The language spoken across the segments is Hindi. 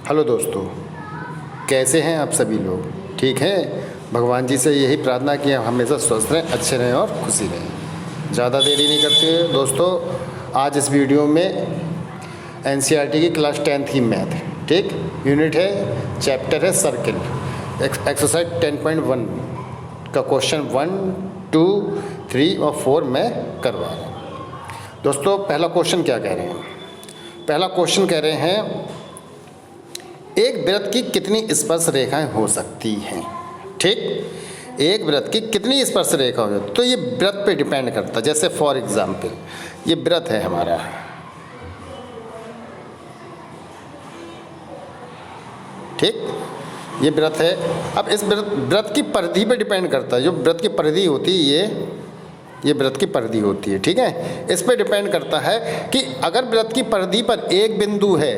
हेलो दोस्तों, कैसे हैं आप सभी लोग? ठीक हैं? भगवान जी से यही प्रार्थना कि हम हमेशा स्वस्थ रहें, अच्छे रहें और खुशी रहें। ज़्यादा देरी नहीं करते हुए दोस्तों, आज इस वीडियो में एनसीईआरटी की क्लास 10th की मैथ, ठीक, यूनिट है, चैप्टर है सर्किल, एक्सरसाइज 10.1 का क्वेश्चन 1, 2, 3 और 4 मैं करवा रहा हूँ। दोस्तों, पहला क्वेश्चन क्या कह रहे हैं? पहला क्वेश्चन कह रहे हैं एक वृत्त की कितनी स्पर्श रेखाएं हो सकती हैं। ठीक, एक वृत्त की कितनी स्पर्श रेखा हो सकती, तो ये वृत्त पे डिपेंड करता है। जैसे फॉर एग्जांपल ये वृत्त है हमारा, ठीक, ये वृत्त है। अब इस वृत्त की परिधि पे डिपेंड करता है। जो वृत्त की परिधि होती है ये वृत्त की परिधि होती है, ठीक है। इस पे डिपेंड करता है कि अगर वृत्त की परिधि पर एक बिंदु है,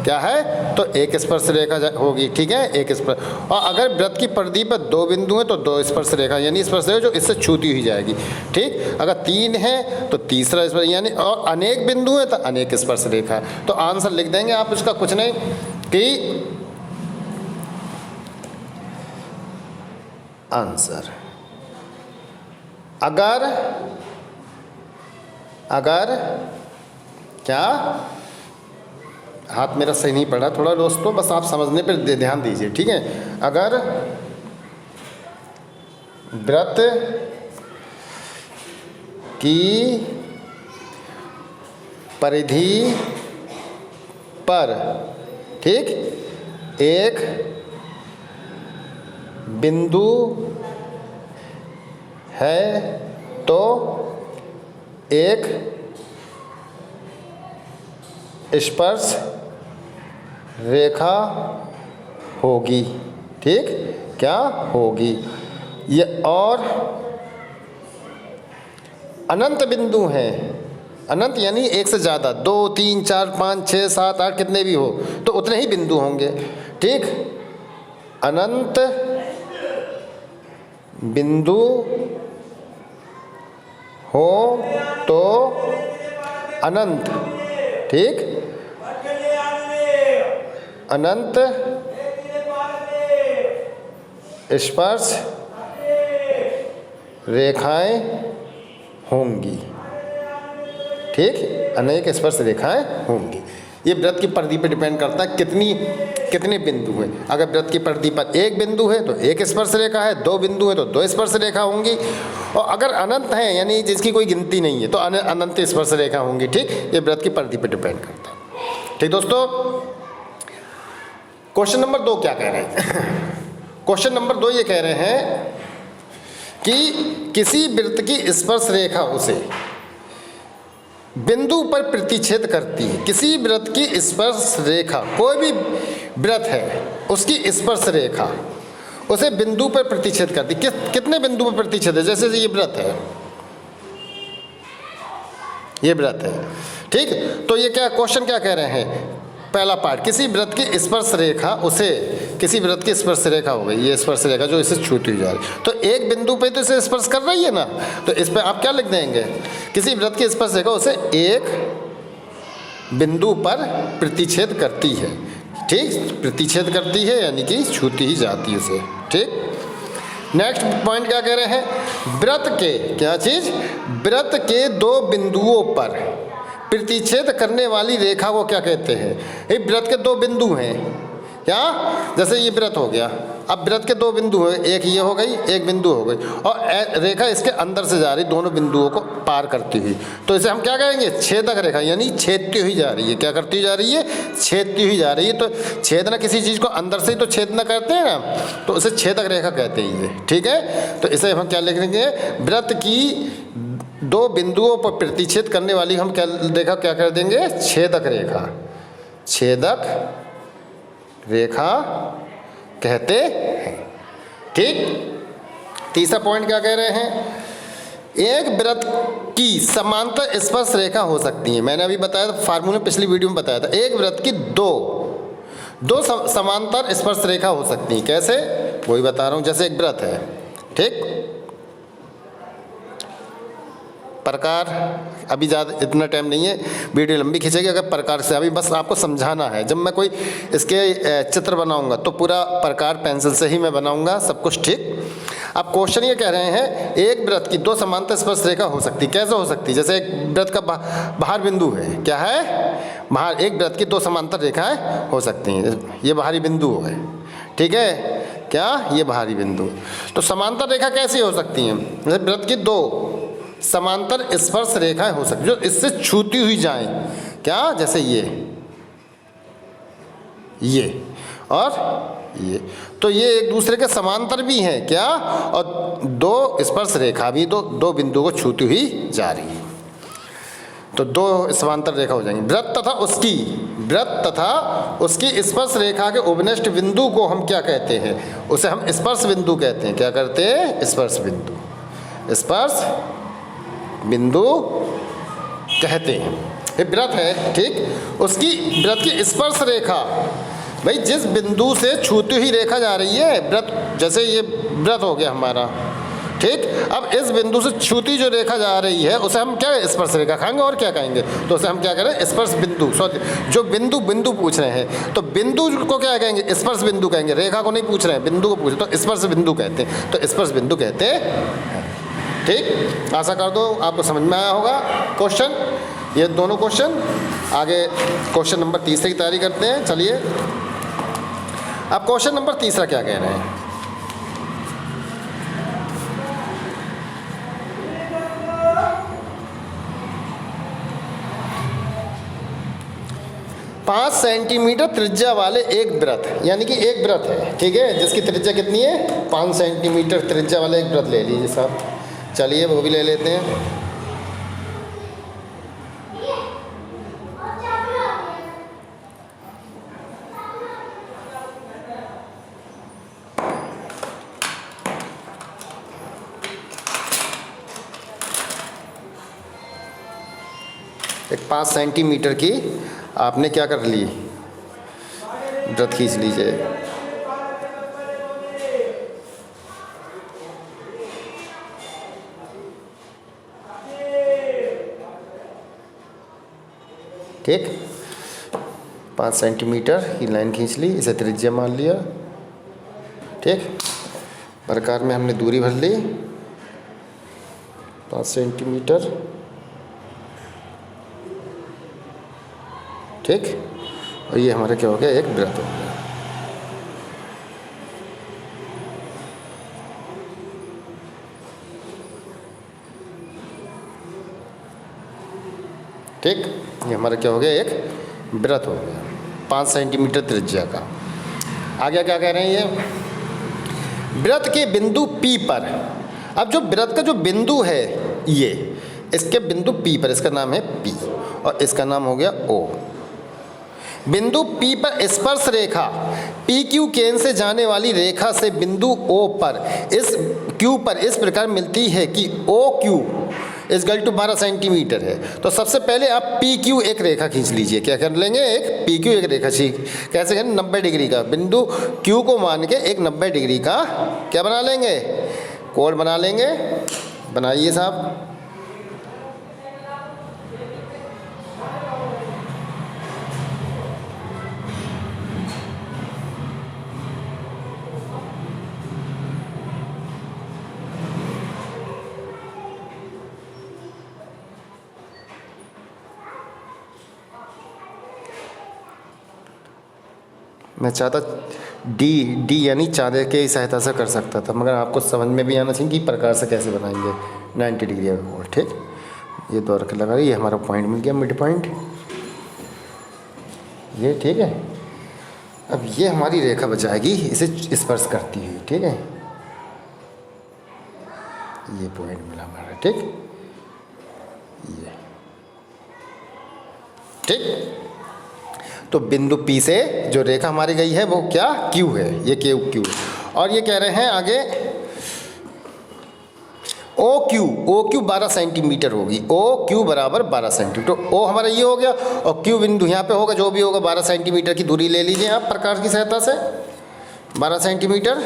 क्या है, तो एक स्पर्श रेखा होगी, ठीक है, एक स्पर्श। और अगर वृत्त की परिधि पर दो बिंदु हैं तो दो स्पर्श रेखा, यानी स्पर्श रेखा जो इससे छूती हुई जाएगी, ठीक। अगर तीन है तो तीसरा स्पर्श, यानी और अनेक बिंदु हैं तो अनेक स्पर्श रेखा। तो आंसर लिख देंगे आप, इसका कुछ नहीं कि आंसर अगर क्या, हाथ मेरा सही नहीं पड़ा थोड़ा दोस्तों, बस आप समझने पर ध्यान दीजिए, ठीक है। अगर वृत्त की परिधि पर, ठीक, एक बिंदु है तो एक स्पर्श रेखा होगी, ठीक, क्या होगी ये। और अनंत बिंदु हैं, अनंत यानी एक से ज़्यादा, 2, 3, 4, 5, 6, 7, 8 कितने भी हो तो उतने ही बिंदु होंगे, ठीक। अनंत बिंदु हो तो अनंत, ठीक, अनंत स्पर्श रेखाएं होंगी, ठीक, अनेक स्पर्श रेखाएं होंगी। ये वृत्त की परिधि पर डिपेंड करता है कितने बिंदु हैं। अगर वृत्त की परिधि पर एक बिंदु है तो एक स्पर्श रेखा है, दो बिंदु है तो दो स्पर्श रेखा होंगी, और अगर अनंत है यानी जिसकी कोई गिनती नहीं है तो अनंत स्पर्श रेखा होंगी, ठीक। ये वृत्त की परिधि पर डिपेंड करता है, ठीक दोस्तों। क्वेश्चन नंबर 2 क्या कह रहे हैं? क्वेश्चन नंबर 2 ये कह रहे हैं कि किसी वृत्त की स्पर्श रेखा उसे बिंदु पर प्रतिच्छेद करती है। किसी वृत्त की स्पर्श रेखा, कोई भी वृत्त है उसकी स्पर्श रेखा उसे बिंदु पर प्रतिच्छेद करती है। कितने बिंदु पर प्रतिच्छेद है? जैसे ये वृत्त है, ये वृत्त है, ठीक। तो ये क्या क्वेश्चन क्या कह रहे हैं? पहला पार्ट, किसी वृत्त की स्पर्श रेखा उसे, किसी वृत्त की स्पर्श रेखा हो गई, ये स्पर्श रेखा जो इसे छूती हुई जा रही, तो एक बिंदु पे तो इसे स्पर्श कर रही है ना, तो इस पे आप क्या लिख देंगे? किसी वृत्त की स्पर्श रेखा उसे एक बिंदु पर प्रतिच्छेद करती है, ठीक, प्रतिच्छेद करती है यानी कि छूती ही जाती है उसे, ठीक। नेक्स्ट पॉइंट क्या कह रहे हैं? वृत्त के, क्या चीज? वृत्त के दो बिंदुओं पर प्रतिच्छेद करने वाली रेखा को क्या कहते हैं? ये वृत्त के दो बिंदु हैं, क्या, जैसे ये वृत्त हो गया, अब वृत्त के दो बिंदु है, एक ये हो गई, एक बिंदु हो गई, और रेखा इसके अंदर से जा रही, दोनों बिंदुओं को पार करती हुई, तो इसे हम क्या कहेंगे? छेदक रेखा, यानी छेदती हुई जा रही है। क्या करती हुई जा रही है? छेदती हुई जा रही है। तो छेदना किसी चीज़ को अंदर से ही तो छेदना करते हैं ना, तो उसे छेदक रेखा कहते हैं ये, ठीक है। तो इसे हम क्या लिखेंगे? वृत्त की दो बिंदुओं पर प्रतिच्छेद करने वाली हम क्या रेखा क्या कर देंगे? छेदक रेखा, छेदक रेखा कहते हैं, ठीक। तीसरा पॉइंट क्या कह रहे हैं? एक वृत्त की समांतर स्पर्श रेखा हो सकती है। मैंने अभी बताया था, फार्मूला पिछली वीडियो में बताया था, एक वृत्त की दो समांतर स्पर्श रेखा हो सकती है। कैसे? वही बता रहा हूं। जैसे एक वृत्त है, ठीक, प्रकार अभी ज़्यादा इतना टाइम नहीं है, वीडियो लंबी खींचेगी अगर प्रकार से, अभी बस आपको समझाना है। जब मैं कोई इसके चित्र बनाऊंगा तो पूरा प्रकार पेंसिल से ही मैं बनाऊंगा, सब कुछ ठीक। अब क्वेश्चन ये कह रहे हैं एक वृत्त की दो समांतर स्पर्श रेखा हो सकती, कैसे हो सकती? जैसे एक वृत्त का बाहर बिंदु है, क्या है? बाहर, एक वृत्त की दो समांतर रेखाएं हो सकती हैं, ये बाहरी बिंदु है, ठीक है, क्या ये बाहरी बिंदु। तो समांतर रेखा कैसी हो सकती हैं? जैसे वृत्त की दो समांतर स्पर्श रेखाएं हो सकती जो इससे छूती हुई जाएं, क्या? जैसे ये और ये, तो ये एक दूसरे के समांतर भी हैं, क्या? और दो स्पर्श रेखा भी दो बिंदु को छूती हुई जा रही है, तो दो समांतर रेखा हो जाएंगी। वृत्त तथा उसकी स्पर्श रेखा के उपनिष्ठ बिंदु को हम क्या कहते हैं? उसे हम स्पर्श बिंदु कहते हैं। क्या करते हैं? स्पर्श बिंदु कहते हैं। ये वृत्त है, ठीक, उसकी वृत्त की स्पर्श रेखा, भाई जिस बिंदु से छूती हुई रेखा जा रही है वृत्त, जैसे ये वृत्त हो गया हमारा, ठीक। अब इस बिंदु से छूती जो रेखा जा रही है उसे हम क्या स्पर्श रेखा कहेंगे, और क्या कहेंगे? तो उसे हम क्या करें? स्पर्श बिंदु। सॉरी, जो बिंदु पूछ रहे हैं तो बिंदु को क्या कहेंगे? स्पर्श बिंदु कहेंगे। रेखा को नहीं पूछ रहे हैं, बिंदु को पूछ रहे, तो स्पर्श बिंदु कहते हैं, तो स्पर्श बिंदु कहते हैं, ठीक। आशा कर दो आपको समझ में आया होगा क्वेश्चन, ये दोनों क्वेश्चन। आगे क्वेश्चन नंबर 3 की तैयारी करते हैं, चलिए। अब क्वेश्चन नंबर 3 क्या कह रहे हैं? पाँच सेंटीमीटर त्रिज्या वाले एक वृत्त, यानी कि एक वृत्त है, ठीक है, जिसकी त्रिज्या कितनी है? 5 सेंटीमीटर त्रिज्या वाला एक वृत्त ले लीजिए साहब। चलिए वो भी ले लेते हैं। एक 5 सेंटीमीटर की आपने क्या कर ली? वृत्त खींच लीजिए। ठीक, 5 सेंटीमीटर की लाइन खींच ली, इसे त्रिज्या मान लिया, ठीक। प्रकार में हमने दूरी भर ली 5 सेंटीमीटर, ठीक। और ये हमारा क्या हो गया? एक वृत्त हो गया। ठीक, ये हमारा क्या हो गया? एक वृत्त हो गया 5 सेंटीमीटर त्रिज्या का। आगे क्या कह रहे हैं? ये वृत्त के बिंदु P पर, अब जो वृत्त का जो बिंदु है ये, इसके बिंदु P पर, इसका नाम है P और इसका नाम हो गया O। बिंदु P पर स्पर्श रेखा PQ केंद्र से जाने वाली रेखा से बिंदु O पर इस प्रकार मिलती है कि OQ = 12 सेंटीमीटर है। तो सबसे पहले आप PQ एक रेखा खींच लीजिए। क्या कर लेंगे? एक PQ एक रेखा कैसे करें? 90 डिग्री का बिंदु Q को मान के एक 90 डिग्री का क्या बना लेंगे? कोण बना लेंगे। बनाइए साहब। मैं चाहता डी यानी चाँदे के सहायता से कर सकता था, मगर आपको समझ में भी आना चाहिए कि प्रकार से कैसे बनाएंगे 90 डिग्री का कोण, ठीक। ये दो रख लगा, ये हमारा पॉइंट मिल गया, मिड पॉइंट ये, ठीक है। अब ये हमारी रेखा बचाएगी इसे स्पर्श करती हुई, ठीक है। ये पॉइंट मिला हमारा, ठीक, ये ठीक। तो बिंदु P से जो रेखा हमारी गई है वो क्या? Q है, ये Q। और ये कह रहे हैं आगे OQ 12 सेंटीमीटर होगी। OQ बराबर 12 सेंटीमीटर। तो O हमारा ये हो गया और Q बिंदु यहाँ पे होगा, जो भी होगा 12 सेंटीमीटर की दूरी ले लीजिए आप प्रकार की सहायता से। 12 सेंटीमीटर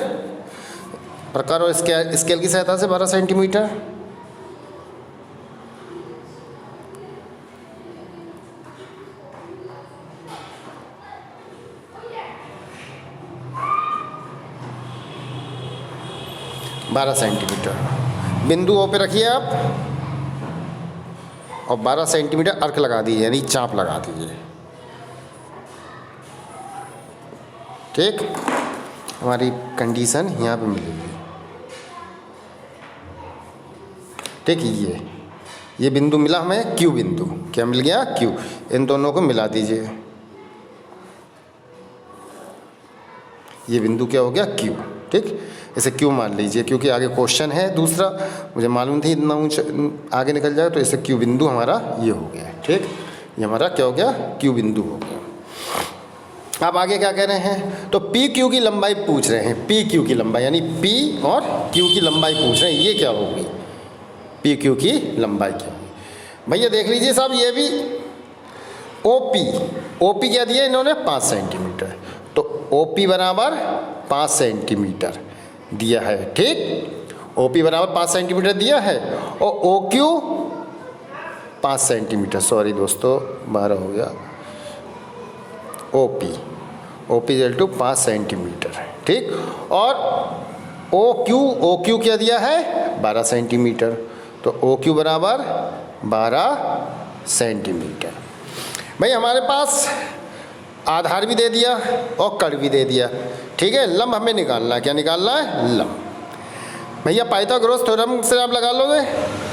प्रकार और स्केल की सहायता से 12 सेंटीमीटर, 12 सेंटीमीटर। बिंदु ओ पे रखिए आप और 12 सेंटीमीटर अर्क लगा दीजिए, यानी चाप लगा दीजिए। ठीक, हमारी कंडीशन यहाँ पे मिलेगी। ठीक, ये बिंदु मिला हमें क्यू बिंदु। क्या मिल गया? क्यू। इन दोनों को मिला दीजिए, ये बिंदु क्या हो गया? क्यू। ठीक, इसे क्यू मान लीजिए क्योंकि आगे क्वेश्चन है दूसरा, मुझे मालूम थी इतना ऊंचा आगे निकल जाए, तो इसे क्यू बिंदु हमारा ये हो गया। ठीक, ये हमारा क्या हो गया? क्यू बिंदु हो गया। अब आगे क्या कह रहे हैं? तो पी क्यू की लंबाई पूछ रहे हैं। पी क्यू की लंबाई यानी पी और क्यू की लंबाई पूछ रहे हैं। ये क्या होगी? पी क्यू की लंबाई क्या होगी? भैया देख लीजिए साहब, ये भी ओपी क्या दिया इन्होंने? 5 सेंटीमीटर। तो ओपी बराबर 5 सेंटीमीटर दिया है। ठीक, ओपी बराबर 5 सेंटीमीटर दिया है और ओ क्यू 5 सेंटीमीटर, सॉरी दोस्तों 12 हो गया। O P equal to 5 centimetre. ठीक, और ओ क्यू क्या दिया है? 12 सेंटीमीटर। तो ओ क्यू बराबर 12 सेंटीमीटर। भाई हमारे पास आधार भी दे दिया और कड़ भी दे दिया। ठीक है, लंब हमें निकालना है। क्या निकालना है? लंब। भैया पाइथागोरस थ्योरम से आप लगा लोगे।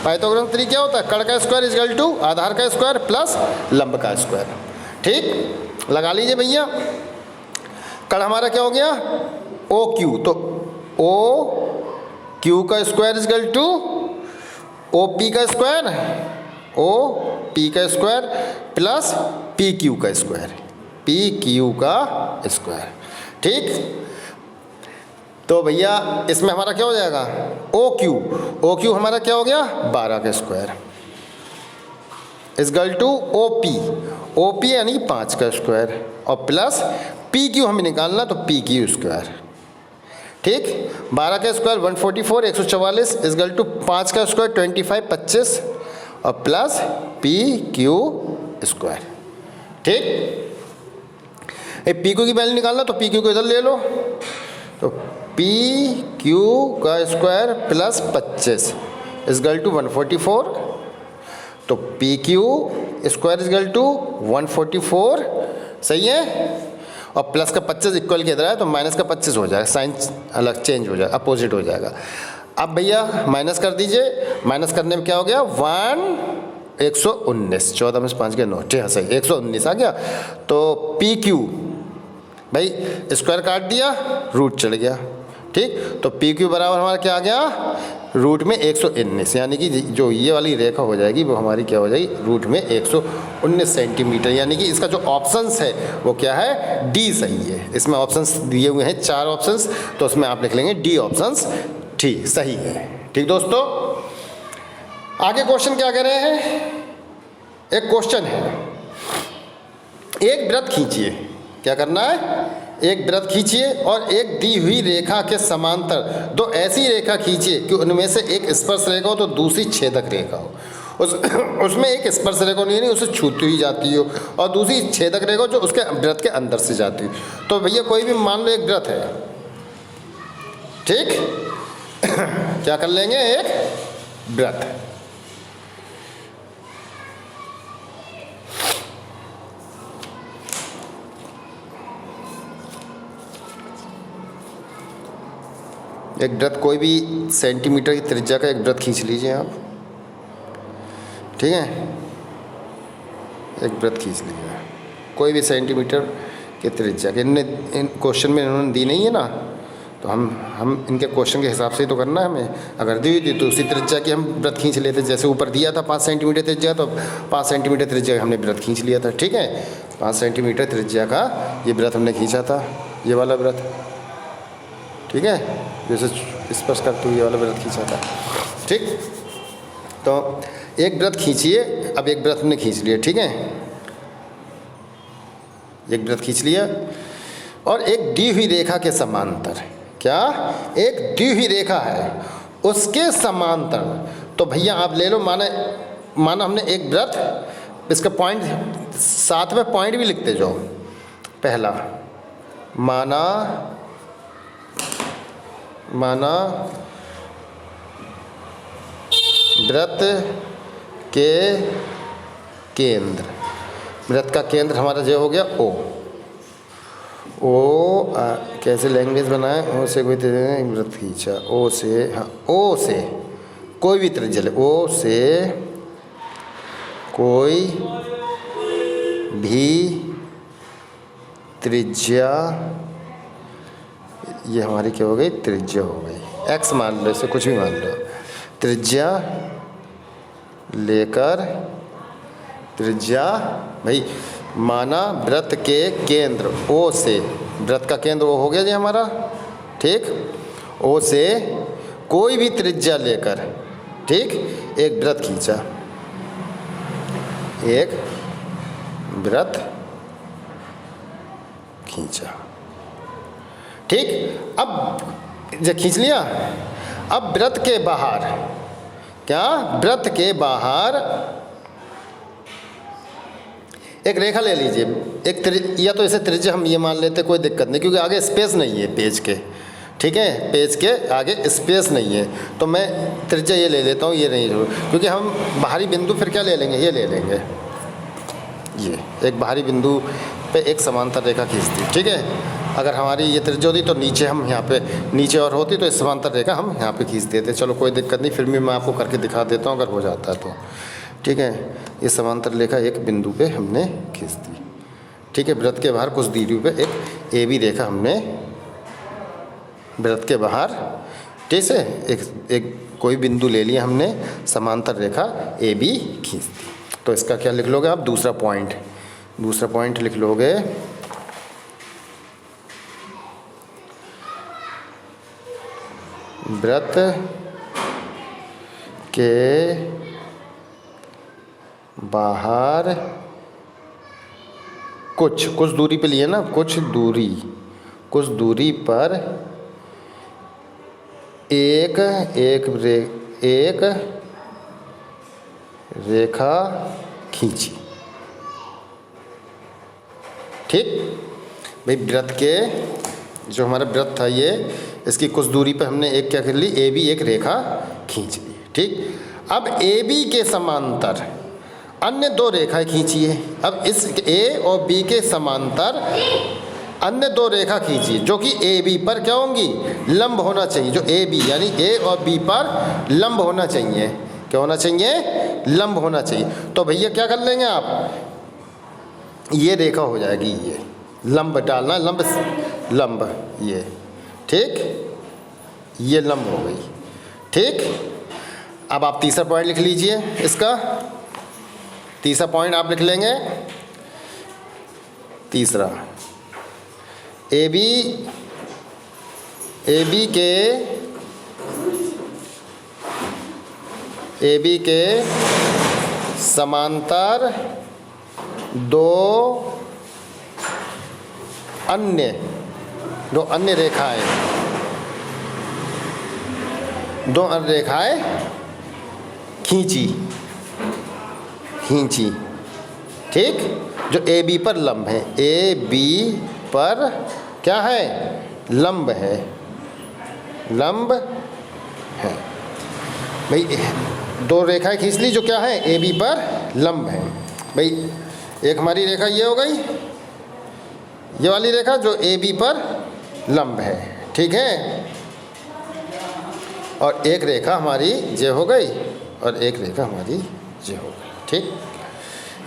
पाइथागोरस थ्योरम क्या होता है? कड़ का स्क्वायर इक्वल टू आधार का स्क्वायर प्लस लंब का स्क्वायर। ठीक, लगा लीजिए भैया। कड़ हमारा क्या हो गया? O Q. तो ओ क्यू का square equal to O P का स्क्वायर, ओ पी का स्क्वायर प्लस पी क्यू का स्क्वायर, पी क्यू का स्क्वायर। ठीक, तो भैया इसमें हमारा क्या हो जाएगा? ओ क्यू हमारा क्या हो गया? 12 का square equal to O P यानी 5 का स्क्वायर और प्लस पी क्यू हमें निकालना, तो पी क्यू स्क्वायर। ठीक, 12 का स्क्वायर 144 144 इक्वल टू 5 का स्क्वायर 25 25 और प्लस पी क्यू स्क्वायर। ठीक, पी क्यू की वैल्यू निकालना, तो पी क्यू को इधर ले लो, तो पी क्यू का स्क्वायर प्लस 25 इक्वल टू 144, तो P Q square equal to 144। सही है, और प्लस का 25 इक्वल के इधर है तो माइनस का 25 हो जाएगा, साइन अलग चेंज हो जाएगा, अपोजिट हो जाएगा। अब भैया माइनस कर दीजिए, माइनस करने में क्या हो गया? 119, 14 में 5 के 9, ठीक सही 119 आ गया। तो पी क्यू भाई स्क्वायर काट दिया, रूट चढ़ गया। ठीक, तो पी क्यू बराबर हमारा क्या आ गया? रूट में 119, यानी कि जो ये वाली रेखा हो जाएगी वो हमारी क्या हो जाएगी? रूट में 119 सेंटीमीटर। यानी कि इसका जो ऑप्शंस है वो क्या है? डी सही है। इसमें ऑप्शंस दिए हुए हैं 4 ऑप्शंस, तो उसमें आप लिख लेंगे डी ऑप्शंस ठीक सही है। ठीक दोस्तों, आगे क्वेश्चन क्या कह रहे हैं? एक क्वेश्चन है, एक वृत्त खींचिए। क्या करना है? एक वृत्त खींचिए और एक दी हुई रेखा के समांतर 2 ऐसी रेखा खींचिए कि उनमें से एक स्पर्श रेखा हो तो दूसरी छेदक रेखा हो। उसमें एक स्पर्श रेखा नहीं, उसे छूती हुई जाती हो, और दूसरी छेदक रेखा हो जो उसके वृत्त के अंदर से जाती हो। तो भैया कोई भी मान लो एक वृत्त है। ठीक, क्या कर लेंगे? एक वृत्त। एक वृत्त कोई भी सेंटीमीटर की त्रिज्या का एक वृत्त खींच लीजिए आप। ठीक है, एक वृत्त खींच लीजिए कोई भी सेंटीमीटर की त्रिज्या के। इन क्वेश्चन में इन्होंने दी नहीं है ना, तो हम इनके क्वेश्चन के हिसाब से ही तो करना है हमें। अगर दी हुई थी तो उसी त्रिज्या की हम वृत्त खींच लेते। जैसे ऊपर दिया था 5 सेंटीमीटर त्रिज्या, तो 5 सेंटीमीटर त्रिज्या हमने वृत्त खींच लिया था। ठीक है, 5 सेंटीमीटर त्रिज्या का ये वृत्त हमने खींचा था, ये वाला वृत्त। ठीक है, जैसे स्पर्श करते हुए वाला वृत्त खींचा था। ठीक, तो एक वृत्त खींचिए। अब एक वृत्त हमने खींच लिया। ठीक है, एक वृत्त खींच लिया और एक दी हुई रेखा के समांतर, क्या? एक दी हुई रेखा है उसके समांतर। तो भैया आप ले लो, माना हमने एक वृत्त, इसका पॉइंट साथ में पॉइंट भी लिखते जाओ। पहला माना वृत्त के केंद्र, वृत्त का केंद्र हमारा जो हो गया ओ। कैसे लैंग्वेज बनाए, ओ से कोई वृत्त खींचा, ओ से, हाँ ओ से कोई भी त्रिज्या ले, ओ से कोई भी त्रिज्या, ये हमारी क्या हो गई, त्रिज्या हो गई, एक्स मान लो, इसे कुछ भी मान लो, त्रिज्या लेकर, त्रिज्या भाई माना वृत्त के केंद्र ओ से, वृत्त का केंद्र ओ हो गया जी हमारा, ठीक, ओ से कोई भी त्रिज्या लेकर, ठीक, एक वृत्त खींचा, एक वृत्त खींचा, ठीक। अब जब खींच लिया, अब वृत्त के बाहर, क्या, वृत्त के बाहर एक रेखा ले लीजिए, एक या तो इसे त्रिज्या हम ये मान लेते, कोई दिक्कत नहीं, क्योंकि आगे स्पेस नहीं है पेज के, ठीक है, पेज के आगे स्पेस नहीं है, तो मैं त्रिज्या ये ले लेता हूँ, ये नहीं जरूर, क्योंकि हम बाहरी बिंदु फिर क्या ले लेंगे, ये ले लेंगे, ये एक बाहरी बिंदु पे एक समांतर रेखा खींच दी, ठीक है। अगर हमारी ये त्रिज्या होती तो नीचे हम यहाँ पे, नीचे और होती तो इस समांतर रेखा हम यहाँ पे खींच देते, चलो कोई दिक्कत नहीं, फिर भी मैं आपको करके दिखा देता हूँ अगर हो जाता है तो, ठीक है। ये समांतर रेखा एक बिंदु पे हमने खींच दी, ठीक है। वृत्त के बाहर कुछ दूरी पे एक ए बी रेखा हमने वृत्त के बाहर, ठीक है, एक कोई बिंदु ले लिया हमने, समांतर रेखा ए बी खींच दी। तो इसका क्या लिख लोगे आप, दूसरा पॉइंट लिख लोगे, वृत्त के बाहर कुछ दूरी पे लिए ना, कुछ दूरी पर एक रेखा खींची, ठीक भाई। वृत्त के जो हमारा वृत्त था ये, इसकी कुछ दूरी पे हमने एक क्या कर ली, ए बी एक रेखा खींच ली, ठीक। अब ए बी के समांतर अन्य दो रेखाएं खींचिए, अब इस ए और बी के समांतर अन्य दो रेखा खींचिए जो कि ए बी पर क्या होंगी, लंब होना चाहिए, जो ए बी यानी ए और बी पर लंब होना चाहिए, क्या होना चाहिए, लंब होना चाहिए। तो भैया क्या कर लेंगे आप, ये रेखा हो जाएगी, ये लंब डालना, लंब ये, ठीक, ये लंब हो गई, ठीक। अब आप तीसरा पॉइंट लिख लीजिए, इसका तीसरा पॉइंट आप लिख लेंगे, तीसरा ए बी के समांतर दो अन्य रेखाएं खींची, ठीक, जो ए बी पर लंब है, ए बी पर क्या है, लंब है भाई। दो रेखाएं खींच ली जो क्या है, ए बी पर लंब है भाई। एक हमारी रेखा ये हो गई, ये वाली रेखा जो ए बी पर लंब है, ठीक है, और एक रेखा हमारी जे हो गई और एक रेखा हमारी जे हो गई, ठीक,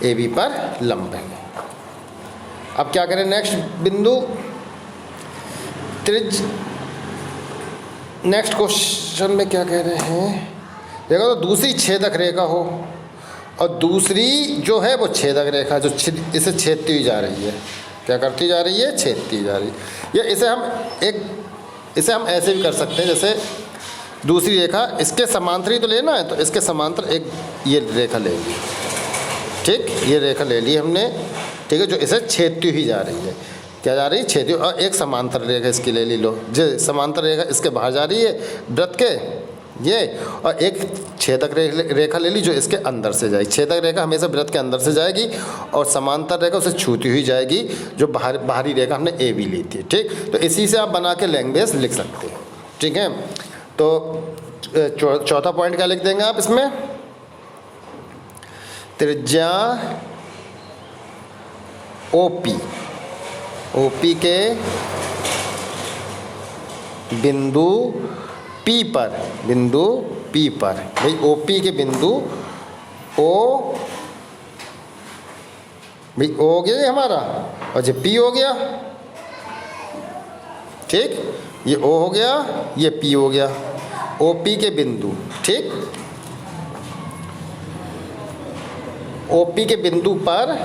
ए बी पर लंब है। अब क्या करें, नेक्स्ट बिंदु नेक्स्ट क्वेश्चन में क्या कह रहे हैं, देखो तो दूसरी छेदक रेखा हो और दूसरी जो है वो छेदक रेखा जो इसे छेदती हुई जा रही है, क्या करती जा रही है, छेदती जा रही है। या इसे हम ऐसे भी कर सकते हैं, जैसे दूसरी रेखा इसके समांतर ही तो लेना है, तो इसके समांतर एक ये रेखा ले ली, ठीक, ये रेखा ले ली हमने, ठीक है, जो इसे छेदती हुई जा रही है, क्या जा रही है, छेदती, और एक समांतर रेखा इसकी ले ली, लो जो समांतर रेखा इसके बाहर जा रही है वृत्त के ये, और एक छेदक रेखा ले ली जो इसके अंदर से जाएगी। छेदक रेखा हमेशा वृत्त के अंदर से जाएगी और समांतर रेखा उसे छूती हुई जाएगी, जो बाहरी रेखा हमने ए बी ली थी, ठीक। तो इसी से आप बना के लैंग्वेज लिख सकते हैं, ठीक है। तो चौथा पॉइंट क्या लिख देंगे आप इसमें, त्रिज्या OP, OP के बिंदु P पर, बिंदु P पर, भाई OP के बिंदु O, भाई O हो गया ये हमारा, और ये P हो गया, ठीक, ये O हो गया, ये P हो गया, OP के बिंदु, ठीक, OP के बिंदु पर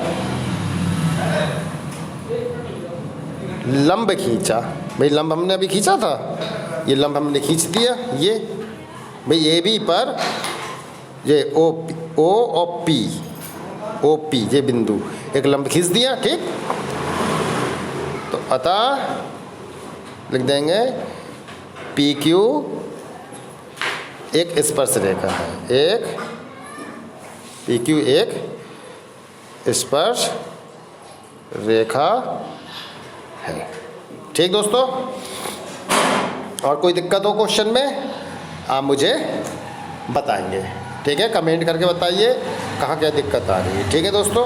लंब खींचा, भाई लंब हमने अभी खींचा था, ये लंब हमने खींच दिया, ये भाई AB पर ये O और P, OP ये बिंदु एक लंब खींच दिया, ठीक, तो अतः लिख देंगे PQ एक स्पर्श रेखा है, एक PQ एक स्पर्श रेखा है, ठीक दोस्तों। और कोई दिक्कत हो क्वेश्चन में आप मुझे बताएंगे, ठीक है, कमेंट करके बताइए कहाँ क्या दिक्कत आ रही है, ठीक है दोस्तों।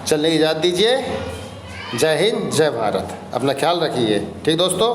चलने की इजाज़त दीजिए, जय हिंद जय भारत, अपना ख्याल रखिए, ठीक दोस्तों।